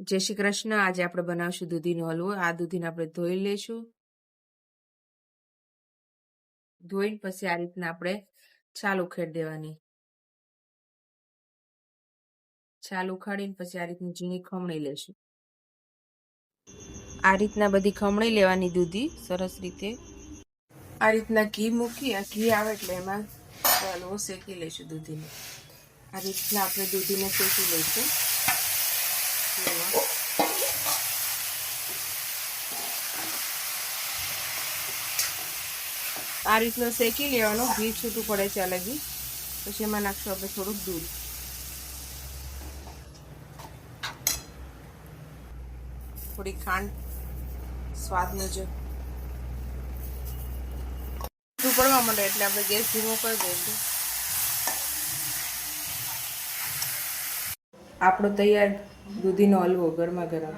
જય શ્રી કૃષ્ણ। આજે આપણે બનાવશું દૂધીનો હલવો। આ દૂધીને આપણે ધોઈ લઈશું। ધોઈને પછી આ રીતના આપણે છાલ ઉખેડી દેવાની। છાલ ઉખાડીને પછી આ રીતની ઝીણી ખમણી લેશું। આ રીતના બધી ખમણી લેવાની દૂધી સરસ રીતે। આ રીતના ઘી મૂકી, આ ઘી આવે એટલે એમાં હલવો શેકી લઈશું દૂધીને। આ રીતના આપણે દૂધીને શેકી લઈશું। આ રીતના શેકી લેવાનો, ઘી છૂટું પડે ત્યાં લગી। પછી એમાં નાખશું આપણે થોડુંક દૂધ। થોડી ખાંડ સ્વાદ મુજબ। છૂટું પડવા માંડે એટલે આપણે ગેસ ધીમો કરી દઈશું। આપણો તૈયાર દૂધીનો હલવો ગરમા ગરમ।